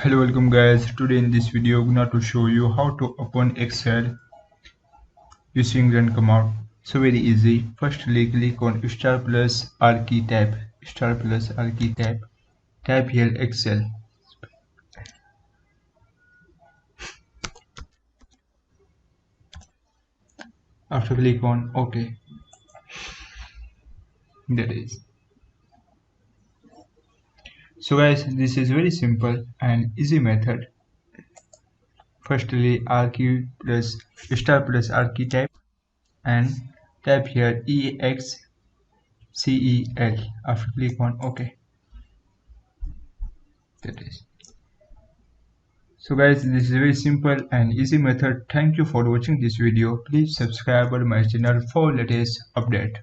Hello, welcome guys. Today in this video I'm going to show you how to open Excel using run command. So very easy. Firstly click on star plus R key tab. Star plus R key tab. Tap here Excel. After click on OK. That is. So guys, this is very simple and easy method. Firstly R key plus star plus R key tab and tap here EXCEL. After click on OK. That is. So guys, this is a very simple and easy method. Thank you for watching this video. Please subscribe to my channel for latest update.